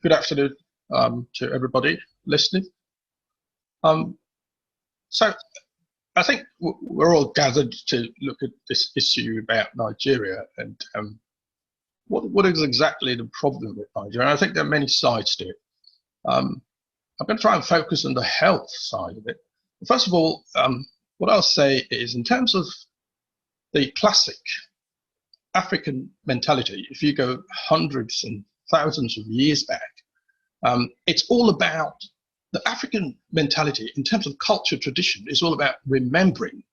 Good afternoon to everybody listening. So I think we're all gathered to look at this issue about Nigeria and what is exactly the problem with Nigeria. And I think there are many sides to it. I'm going to try and focus on the health side of it. First of all, what I'll say is in terms of the classic African mentality, if you go hundreds and thousands of years back, it's all about the African mentality in terms of culture tradition is all about remembering.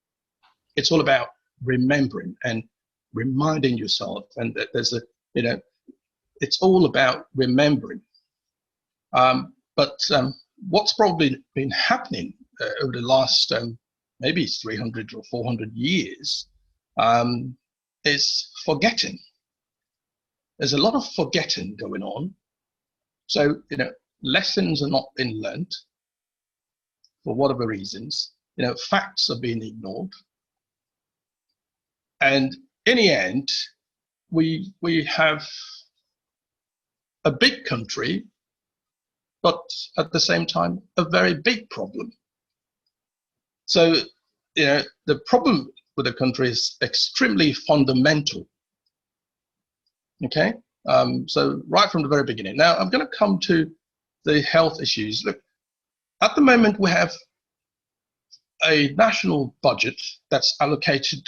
It's all about remembering and reminding yourself. And there's it's all about remembering. But what's probably been happening over the last maybe 300 or 400 years is forgetting. There's a lot of forgetting going on. So, lessons are not being learned for whatever reasons. Facts are being ignored. And in the end, we have a big country, but at the same time, a very big problem. So, the problem with the country is extremely fundamental. Okay, so right from the very beginning. Now, I'm going to come to the health issues. Look, at the moment, we have a national budget that's allocated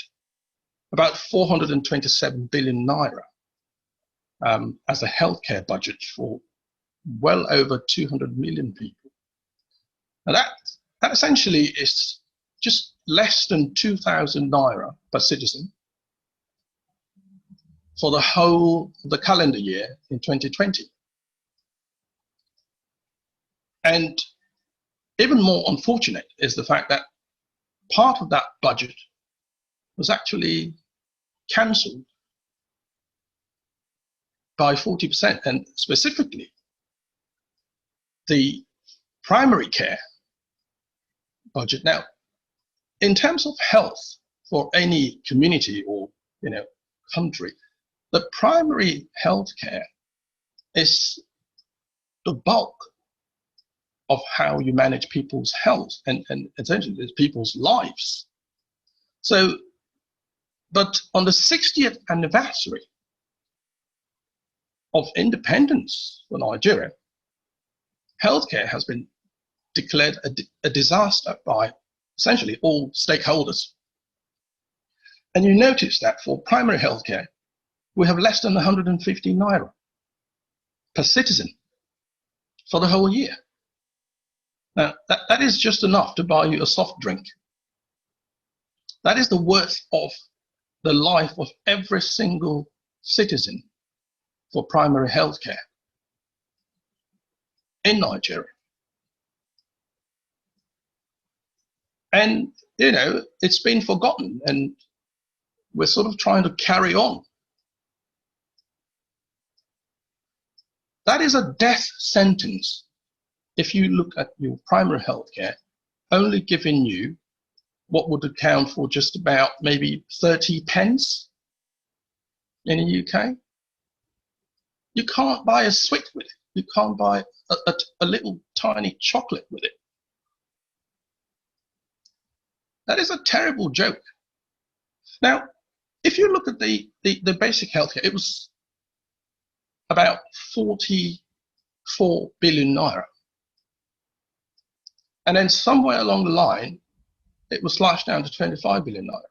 about 427 billion naira as a healthcare budget for well over 200 million people. Now that essentially is just less than 2,000 naira per citizen for the whole of the calendar year in 2020. And even more unfortunate is the fact that part of that budget was actually cancelled by 40%, and specifically the primary care budget. Now, in terms of health for any community or country, the primary health care is the bulk of how you manage people's health and essentially people's lives. So, but on the 60th anniversary of independence for Nigeria, healthcare has been declared a disaster by essentially all stakeholders. And you notice that for primary healthcare, we have less than 150 naira per citizen for the whole year. Now, that is just enough to buy you a soft drink. That is the worth of the life of every single citizen for primary health care in Nigeria. And, it's been forgotten, and we're sort of trying to carry on. That is a death sentence. If you look at your primary health care, only giving you what would account for just about maybe 30 pence in the UK. You can't buy a sweet with it. You can't buy a little tiny chocolate with it. That is a terrible joke. Now, if you look at the basic healthcare, it was about 44 billion naira. And then somewhere along the line, it was slashed down to 25 billion naira.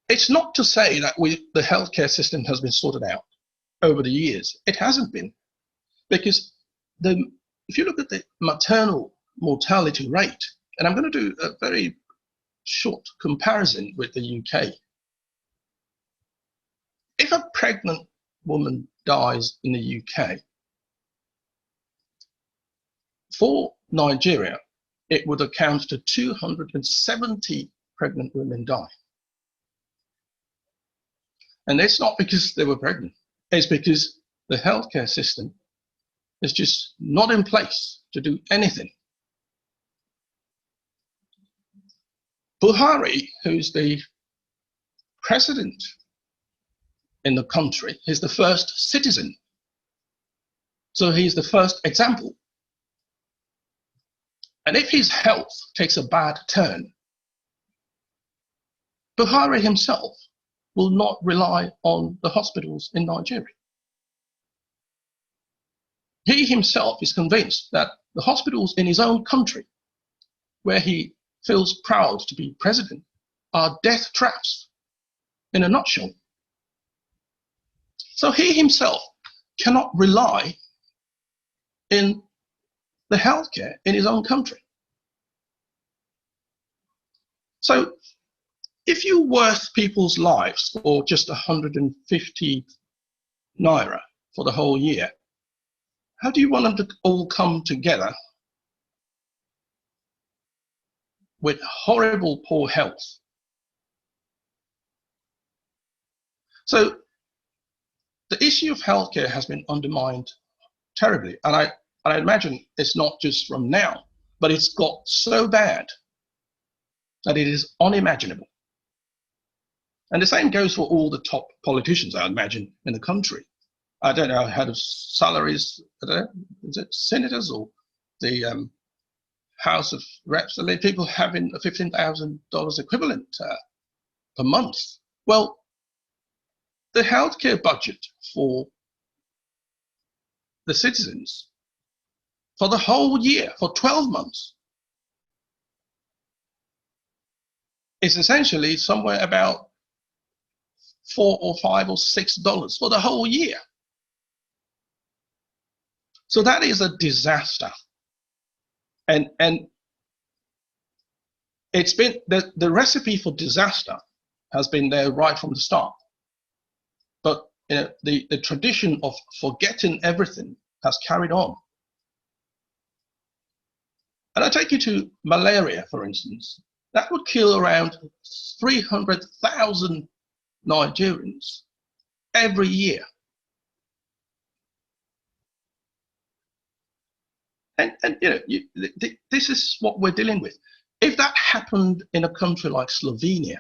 It's not to say that the healthcare system has been sorted out over the years. It hasn't been, because if you look at the maternal mortality rate, and I'm going to do a very short comparison with the UK. If a pregnant woman dies in the UK, for Nigeria, it would account to 270 pregnant women die. And it's not because they were pregnant. It's because the healthcare system is just not in place to do anything. Buhari, who's the president in the country. He's the first citizen. So he's the first example. And if his health takes a bad turn, Buhari himself will not rely on the hospitals in Nigeria. He himself is convinced that the hospitals in his own country, where he feels proud to be president, are death traps in a nutshell. So he himself cannot rely in the healthcare in his own country. So if you're worth people's lives for just 150 naira for the whole year, how do you want them to all come together with horrible poor health? So the issue of healthcare has been undermined terribly, and I imagine it's not just from now, but it's got so bad that it is unimaginable. And the same goes for all the top politicians, I imagine, in the country. I don't know how the salaries, I don't know, is it senators or the House of Reps, are they people having a $15,000 equivalent per month? Well, the healthcare budget for the citizens for the whole year, for 12 months, is essentially somewhere about $4 or $5 or $6 for the whole year. So that is a disaster. And it's been, the recipe for disaster has been there right from the start. But you know, the tradition of forgetting everything has carried on. And I take you to malaria, for instance. That would kill around 300,000 Nigerians every year. And you know, this is what we're dealing with. If that happened in a country like Slovenia,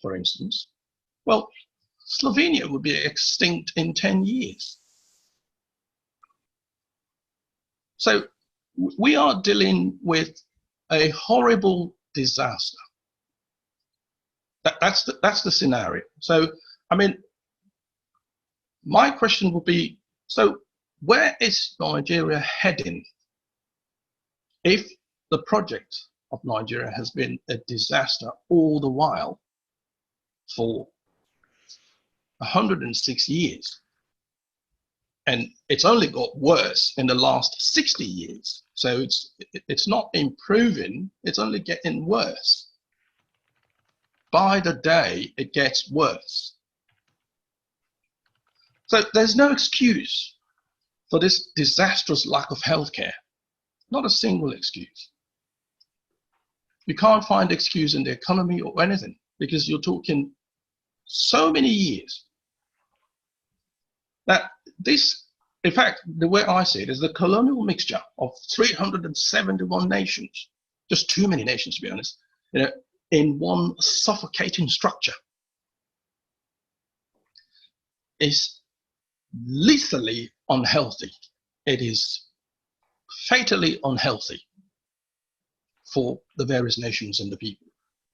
for instance, well, Slovenia would be extinct in 10 years. So we are dealing with a horrible disaster. That's the scenario. So, I mean, my question would be, so where is Nigeria heading if the project of Nigeria has been a disaster all the while for 106 years? And it's only got worse in the last 60 years. So it's not improving, it's only getting worse. By the day, it gets worse. So there's no excuse for this disastrous lack of healthcare. Not a single excuse. You can't find excuse in the economy or anything, because you're talking so many years. That this, in fact, the way I see it is the colonial mixture of 371 nations, just too many nations to be honest, you know, in one suffocating structure, is lethally unhealthy. It is fatally unhealthy for the various nations and the people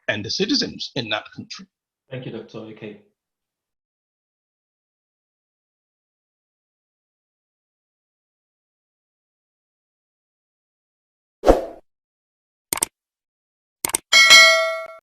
and the citizens in that country. Thank you, Dr. Eke.